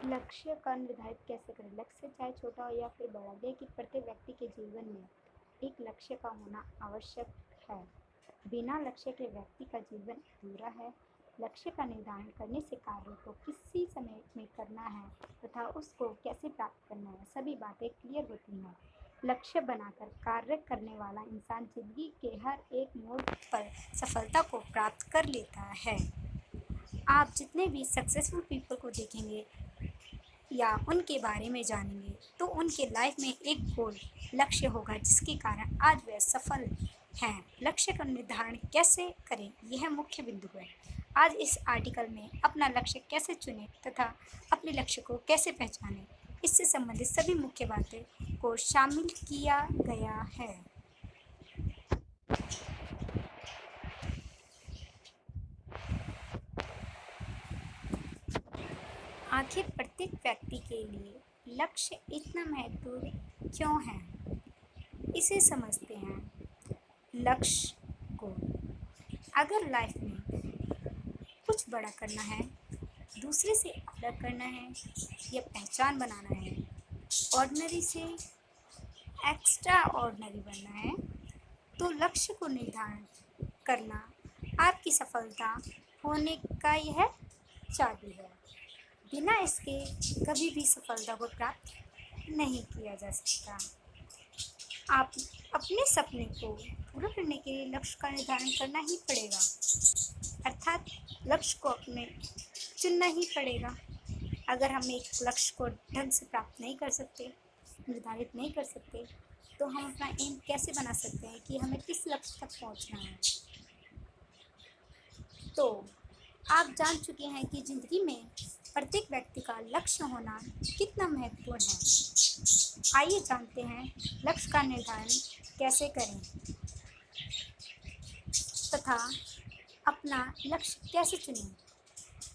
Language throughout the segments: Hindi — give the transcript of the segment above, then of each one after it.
लक्ष्य का निर्धारित कैसे करें? लक्ष्य चाहे छोटा हो या फिर बड़ा, लेकिन प्रत्येक व्यक्ति के जीवन में एक लक्ष्य का होना आवश्यक है। बिना लक्ष्य के व्यक्ति का जीवन अधूरा है। लक्ष्य का निर्धारण करने से कार्य को किसी समय में करना है तथा उसको कैसे प्राप्त करना है, सभी बातें क्लियर होती हैं। लक्ष्य बनाकर कार्य करने वाला इंसान जिंदगी के हर एक मोड़ पर सफलता को प्राप्त कर लेता है। आप जितने भी सक्सेसफुल पीपल को देखेंगे या उनके बारे में जानेंगे तो उनके लाइफ में एक गोल लक्ष्य होगा जिसके कारण आज वे सफल हैं। लक्ष्य का निर्धारण कैसे करें, यह मुख्य बिंदु है। आज इस आर्टिकल में अपना लक्ष्य कैसे चुनें तथा अपने लक्ष्य को कैसे पहचानें, इससे संबंधित सभी मुख्य बातें को शामिल किया गया है। आखिर प्रत्येक व्यक्ति के लिए लक्ष्य इतना महत्वपूर्ण क्यों है, इसे समझते हैं। लक्ष्य को अगर लाइफ में कुछ बड़ा करना है, दूसरे से अलग करना है या पहचान बनाना है, ऑर्डिनरी से एक्स्ट्रा ऑर्डिनरी बनना है, तो लक्ष्य को निर्धारण करना आपकी सफलता होने का यह चाबी है। बिना इसके कभी भी सफलता को प्राप्त नहीं किया जा सकता। आप अपने सपने को पूरा करने के लिए लक्ष्य का निर्धारण करना ही पड़ेगा, अर्थात लक्ष्य को अपने चुनना ही पड़ेगा। अगर हम एक लक्ष्य को ढंग से प्राप्त नहीं कर सकते, निर्धारित नहीं कर सकते, तो हम अपना एम कैसे बना सकते हैं कि हमें किस लक्ष्य तक पहुंचना है। तो आप जान चुके हैं कि ज़िंदगी में प्रत्येक व्यक्ति का लक्ष्य होना कितना महत्वपूर्ण है। आइए जानते हैं लक्ष्य का निर्धारण कैसे करें तथा अपना लक्ष्य कैसे चुनें।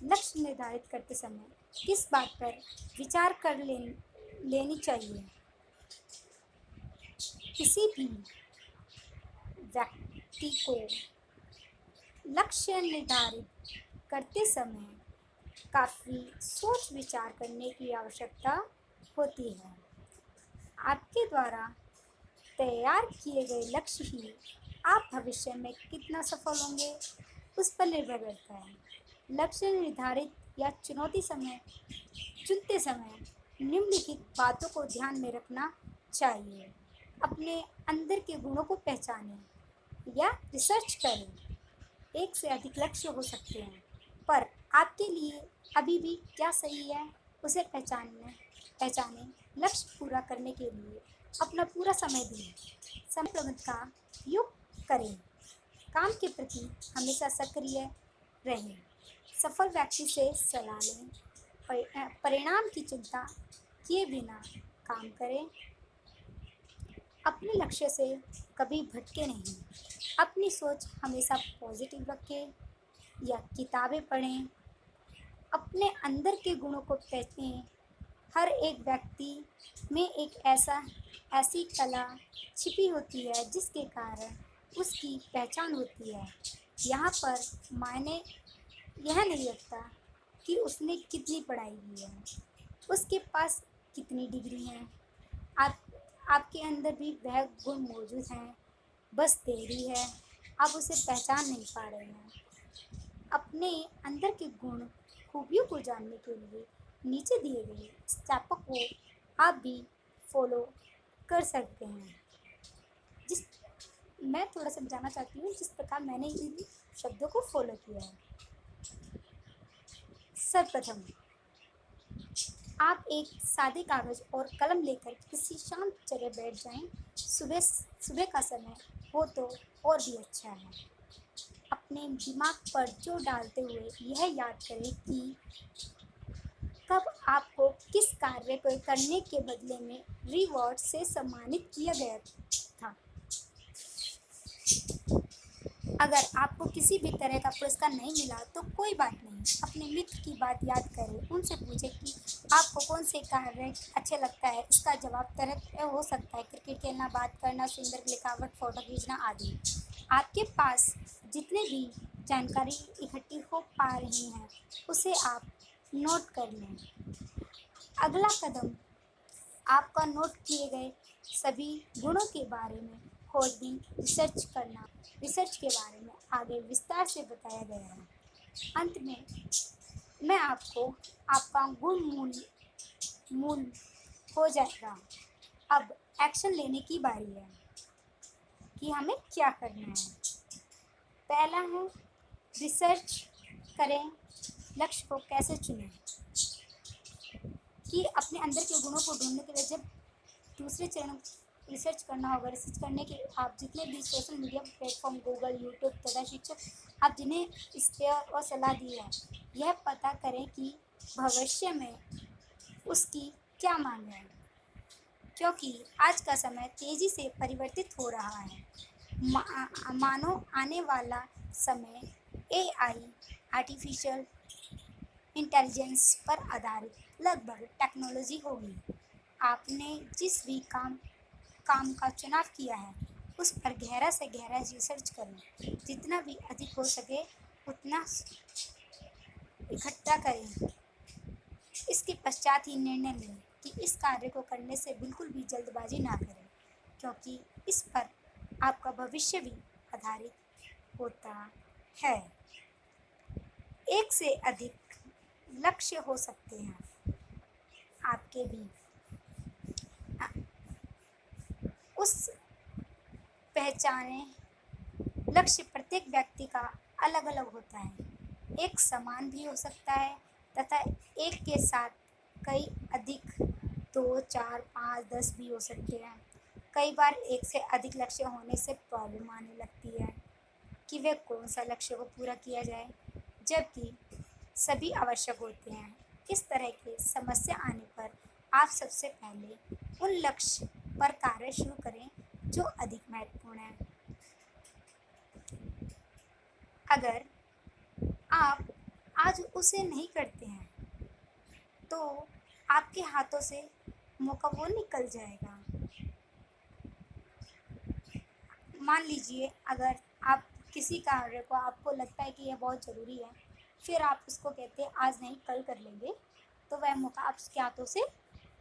लक्ष्य निर्धारित करते समय किस बात पर विचार कर लेनी चाहिए। किसी भी व्यक्ति को लक्ष्य निर्धारित करते समय काफ़ी सोच विचार करने की आवश्यकता होती है। आपके द्वारा तैयार किए गए लक्ष्य ही आप भविष्य में कितना सफल होंगे उस पर निर्भर करता है। लक्ष्य निर्धारित या चुनते समय निम्नलिखित बातों को ध्यान में रखना चाहिए। अपने अंदर के गुणों को पहचानें या रिसर्च करें। एक से अधिक लक्ष्य हो सकते हैं, पर आपके लिए अभी भी क्या सही है उसे पहचानें। लक्ष्य पूरा करने के लिए अपना पूरा समय दें। समय प्रबंधन का उपयोग करें। काम के प्रति हमेशा सक्रिय रहें। सफल व्यक्ति से सलाह लें। परिणाम की चिंता किए बिना काम करें। अपने लक्ष्य से कभी भटके नहीं। अपनी सोच हमेशा पॉजिटिव रखें या किताबें पढ़ें। अपने अंदर के गुणों को पहचानें। हर एक व्यक्ति में एक ऐसी कला छिपी होती है जिसके कारण उसकी पहचान होती है। यहाँ पर मायने यह नहीं रखता कि उसने कितनी पढ़ाई की है, उसके पास कितनी डिग्री हैं। आपके अंदर भी वह गुण मौजूद हैं, बस देरी है, आप उसे पहचान नहीं पा रहे हैं। अपने अंदर के गुण खूबियों को जानने के लिए नीचे दिए गए स्टेपों को आप भी फॉलो कर सकते हैं। मैं थोड़ा समझाना चाहती हूँ जिस प्रकार मैंने इन शब्दों को फॉलो किया है। सर्वप्रथम आप एक सादे कागज़ और कलम लेकर किसी शांत जगह बैठ जाएं। सुबह का समय हो तो और भी अच्छा है। अपने दिमाग पर जोर डालते हुए यह याद करें कि कब आपको किस कार्य को करने के बदले में रिवॉर्ड से सम्मानित किया गया था। अगर आपको किसी भी तरह का पुरस्कार नहीं मिला तो कोई बात नहीं, अपने मित्र की बात याद करें। उनसे पूछें कि आपको कौन से कार्य अच्छे लगता है। इसका जवाब तरह हो सकता है क्रिकेट खेलना, बात करना, सुंदर लिखावट, फ़ोटो खींचना आदि। आपके पास जितने भी जानकारी इकट्ठी हो पा रही हैं उसे आप नोट कर लें। अगला कदम आपका नोट किए गए सभी गुणों के बारे में खोजबीन रिसर्च करना। रिसर्च के बारे में आगे विस्तार से बताया गया है। अंत में मैं आपको आपका गुण मूल हो जाएगा। अब एक्शन लेने की बारी है कि हमें क्या करना है। पहला है रिसर्च करें, लक्ष्य को कैसे चुनें। कि अपने अंदर के गुणों को ढूंढने के लिए जब दूसरे चरण रिसर्च करना होगा। रिसर्च करने के आप जितने भी social media platform Google, YouTube तथा शिक्षक आप जिन्हें इख्तियार और सलाह दी है, यह पता करें कि भविष्य में उसकी क्या मांग है, क्योंकि आज का समय तेज़ी से परिवर्तित हो रहा है। मानो आने वाला समय एआई, आर्टिफिशियल इंटेलिजेंस पर आधारित लगभग टेक्नोलॉजी होगी। आपने जिस भी काम का चुनाव किया है उस पर गहरा से गहरा रिसर्च करें। जितना भी अधिक हो सके उतना इकट्ठा करें। इसके पश्चात ही निर्णय लें कि इस कार्य को करने से बिल्कुल भी जल्दबाजी ना करें, क्योंकि इस पर आपका भविष्य भी आधारित होता है। एक से अधिक लक्ष्य हो सकते हैं आपके भी। उस पहचाने लक्ष्य प्रत्येक व्यक्ति का अलग अलग होता है। एक समान भी हो सकता है तथा एक के साथ कई अधिक 2, 4, 5, 10 भी हो सकते हैं। कई बार एक से अधिक लक्ष्य होने से प्रॉब्लम आने लगती है कि वे कौन सा लक्ष्य को पूरा किया जाए, जबकि सभी आवश्यक होते हैं। इस तरह की समस्या आने पर आप सबसे पहले उन लक्ष्य पर कार्य शुरू करें जो अधिक महत्वपूर्ण है। अगर आप आज उसे नहीं करते हैं तो आपके हाथों से मौका वो निकल जाएगा। मान लीजिए अगर आप किसी कार्य को आपको लगता है कि यह बहुत ज़रूरी है, फिर आप उसको कहते हैं आज नहीं कल कर लेंगे, तो वह मौका आपके हाथों से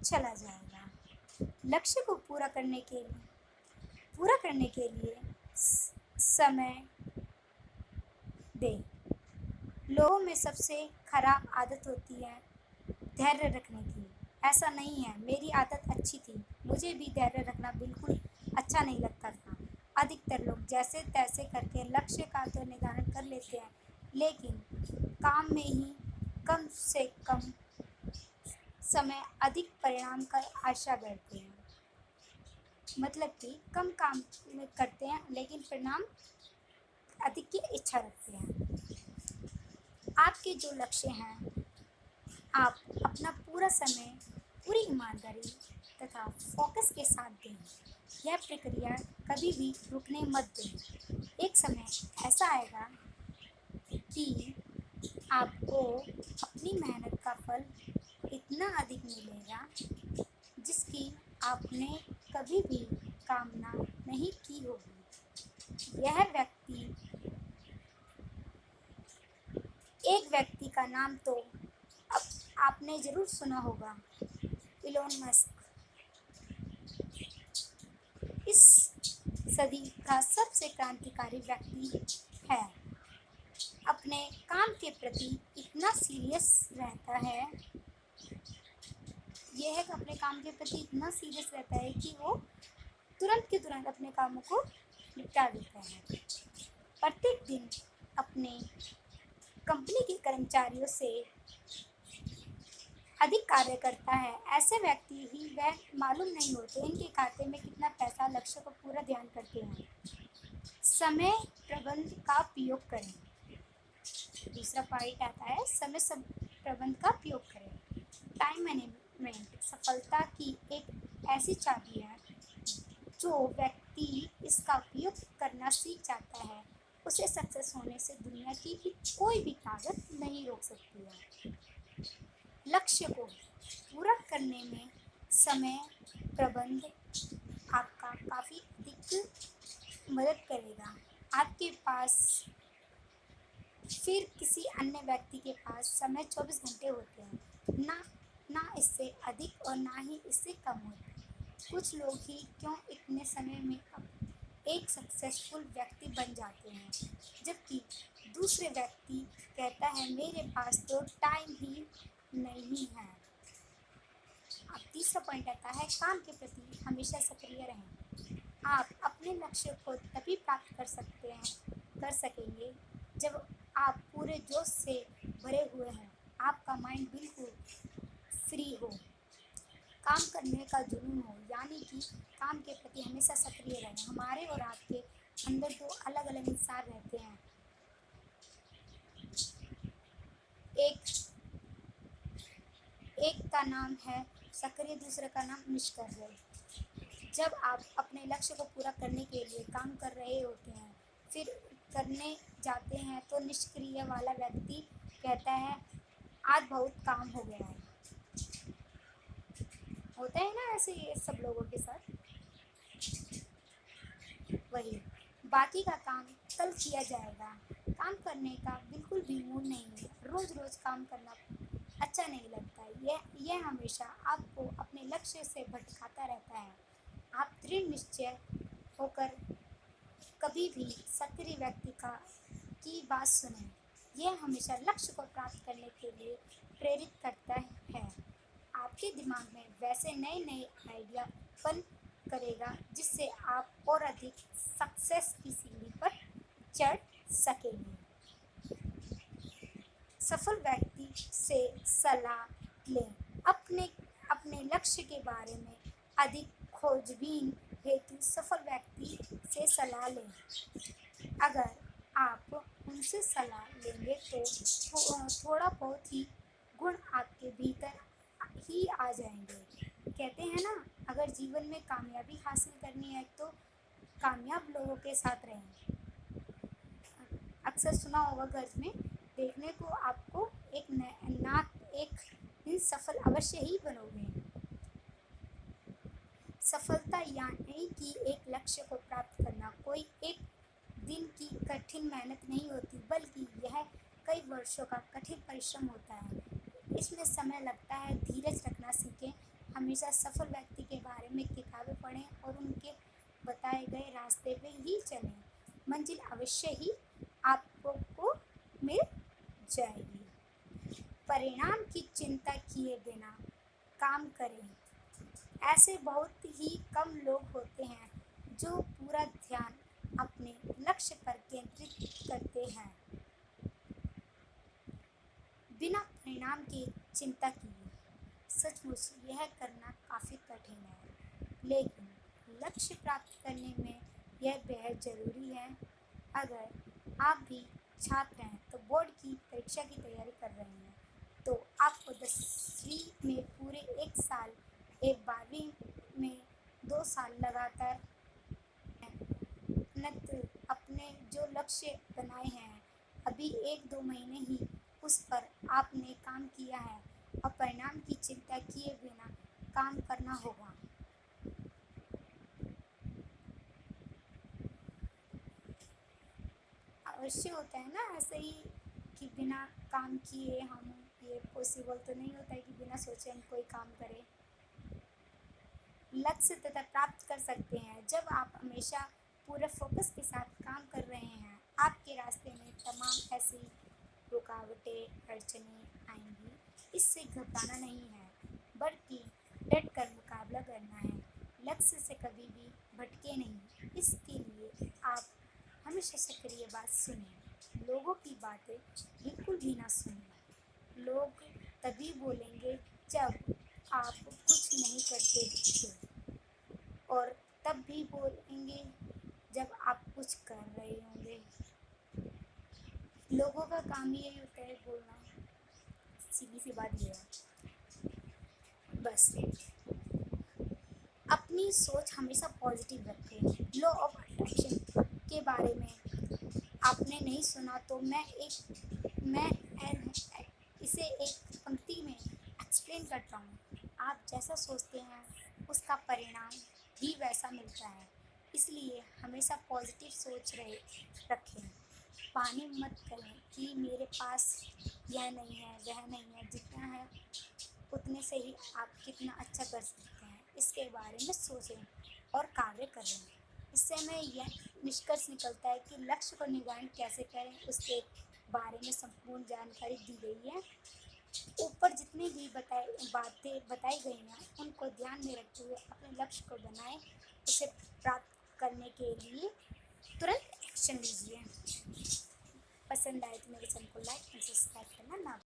चला जाएगा। लक्ष्य को पूरा करने के लिए समय दें। लोगों में सबसे खराब आदत होती है धैर्य रखने की। ऐसा नहीं है, मेरी आदत अच्छी थी, मुझे भी धैर्य रखना बिल्कुल अच्छा नहीं लगता था। अधिकतर लोग जैसे तैसे करके लक्ष्य का तो निर्धारण कर लेते हैं, लेकिन काम में ही कम से कम समय अधिक परिणाम का आशा करते हैं। मतलब कि कम काम में करते हैं लेकिन परिणाम अधिक की इच्छा रखते हैं। आपके जो लक्ष्य हैं, आप अपना पूरा समय पूरी ईमानदारी तथा फोकस के साथ दें। यह प्रक्रिया कभी भी रुकने मत दें। एक समय ऐसा आएगा कि आपको अपनी मेहनत का फल इतना अधिक मिलेगा जिसकी आपने कभी भी कामना नहीं की होगी। एक व्यक्ति का नाम तो अब आपने ज़रूर सुना होगा, इलोन मस्क। इस सदी का सबसे क्रांतिकारी व्यक्ति है। अपने काम के प्रति इतना सीरियस रहता है, अपने काम के प्रति इतना सीरियस रहता है कि वो तुरंत के तुरंत अपने कामों को निपटा देता है। प्रत्येक दिन अपने कंपनी के कर्मचारियों से अधिक कार्य करता है। ऐसे व्यक्ति ही वह मालूम नहीं होते इनके खाते में कितना पैसा। लक्ष्य को पूरा ध्यान करते हैं। समय प्रबंध का उपयोग करें। दूसरा पॉइंट आता है समय प्रबंध का उपयोग करें। टाइम मैनेजमेंट सफलता की एक ऐसी चाबी है। जो व्यक्ति इसका उपयोग करना सीख जाता है उसे सक्सेस होने से दुनिया की भी कोई भी ताकत नहीं रोक सकती है। लक्ष्य को पूरा करने में समय प्रबंध आपका काफ़ी अधिक मदद करेगा। आपके पास फिर किसी अन्य व्यक्ति के पास समय 24 घंटे होते हैं, ना इससे अधिक और ना ही इससे कम होते हैं। कुछ लोग ही क्यों इतने समय में एक सक्सेसफुल व्यक्ति बन जाते हैं, जबकि दूसरे व्यक्ति कहता है मेरे पास तो टाइम ही नहीं है। अब तीसरा पॉइंट आता है काम के प्रति हमेशा सक्रिय रहें। आप अपने लक्ष्य को तभी प्राप्त कर सकेंगे जब आप पूरे जोश से भरे हुए हों, आपका माइंड बिल्कुल फ्री हो, काम करने का जुनून हो, यानी कि काम के प्रति हमेशा सक्रिय रहें। हमारे और आपके अंदर दो अलग अलग इंसान रहते हैं, एक का नाम है सक्रिय, दूसरे का नाम निष्क्रिय। जब आप अपने लक्ष्य को पूरा करने के लिए काम कर रहे होते हैं, फिर करने जाते हैं तो निष्क्रिय वाला व्यक्ति कहता है आज बहुत काम हो गया है। होता है ना ऐसे ये सब लोगों के साथ। वही बाकी का काम कल किया जाएगा। काम करने का बिल्कुल भी मूड नहीं है, रोज़ रोज़ काम करना अच्छा नहीं लगता है। यह हमेशा आपको अपने लक्ष्य से भटकाता रहता है। आप दृढ़ निश्चय होकर कभी भी सक्रिय व्यक्ति की बात सुनें। यह हमेशा लक्ष्य को प्राप्त करने के लिए प्रेरित करता है। आपके दिमाग में वैसे नए नए आइडिया पन करेगा जिससे आप और अधिक सक्सेस की सीढ़ी पर चढ़ सकेंगे। सफल व्यक्ति से सलाह लें। अपने अपने लक्ष्य के बारे में अधिक खोजबीन हेतु सफल व्यक्ति से सलाह लें। अगर आप उनसे सलाह लेंगे तो थोड़ा बहुत ही गुण आपके भीतर ही आ जाएंगे। कहते हैं ना, अगर जीवन में कामयाबी हासिल करनी है तो कामयाब लोगों के साथ रहें। अक्सर सुना होगा घर में देखने को आपको एक दिन सफल अवश्य ही बनोगे। सफलता यानी कि एक लक्ष्य को प्राप्त करना कोई एक दिन की कठिन मेहनत नहीं होती, बल्कि यह कई वर्षों का कठिन परिश्रम होता है। इसमें समय लगता है। धीरज रखना सीखें। हमेशा सफल व्यक्ति के बारे में किताबें पढ़ें और उनके बताए गए रास्ते पे ही चलें। मंजिल अवश्य ही आपको मिल जाएगी। परिणाम की चिंता किए बिना काम करें। ऐसे बहुत ही कम लोग होते हैं जो पूरा ध्यान अपने लक्ष्य पर केंद्रित करते हैं बिना परिणाम की चिंता किए। सचमुच यह करना काफ़ी कठिन है, लेकिन लक्ष्य प्राप्त करने में यह बेहद ज़रूरी है। अगर आप भी छात्र हैं तो बोर्ड की परीक्षा की तैयारी कर रहे हैं, तो आपको 10वीं में पूरे 1 साल, एक 12वीं में 2 साल लगातार मेहनत अपने जो लक्ष्य बनाए हैं, अभी 1-2 महीने ही उस पर आपने काम किया है और परिणाम की चिंता किए बिना काम करना होगा। अवश्य होता है ना ऐसे ही कि बिना काम किए हम, ये पॉसिबल तो नहीं होता है कि बिना सोचे हम कोई काम करें। लक्ष्य तथा प्राप्त कर सकते हैं जब आप हमेशा पूरे फोकस के साथ काम कर रहे हैं। आपके रास्ते में तमाम ऐसी रुकावटें अड़चनें आएंगी, इससे घबराना नहीं है, बल्कि डट कर मुकाबला करना है। लक्ष्य से कभी भी भटके नहीं। इसके लिए आप हमेशा सक्रिय बात सुनें, लोगों की बातें बिल्कुल भी ना सुनें। लोग तभी बोलेंगे जब आप कुछ नहीं करते थे, और तब भी बोलेंगे जब आप कुछ कर रहे होंगे। लोगों का काम ही यही होता है, बोलना। सीधी सी बात ये है। बस अपनी सोच हमेशा पॉजिटिव रखें। लॉ ऑफ अट्रैक्शन के बारे में आपने नहीं सुना तो मैं इसे एक पंक्ति में एक्सप्लेन करता हूँ। आप जैसा सोचते हैं उसका परिणाम भी वैसा मिलता है, इसलिए हमेशा पॉजिटिव सोच रखें। पानी मत करें कि मेरे पास यह नहीं है, वह नहीं है। जितना है उतने से ही आप कितना अच्छा कर सकते हैं, इसके बारे में सोचें और कार्य करें। इससे हमें यह निष्कर्ष निकलता है कि लक्ष्य को निर्धारित कैसे करें, उसके बारे में संपूर्ण जानकारी दी गई है। ऊपर जितनी भी बातें बताई गई हैं, उनको ध्यान में रखते हुए अपने लक्ष्य को बनाएं। उसे प्राप्त करने के लिए तुरंत एक्शन लीजिए। पसंद आए तो मेरे चैनल को लाइक और सब्सक्राइब करना ना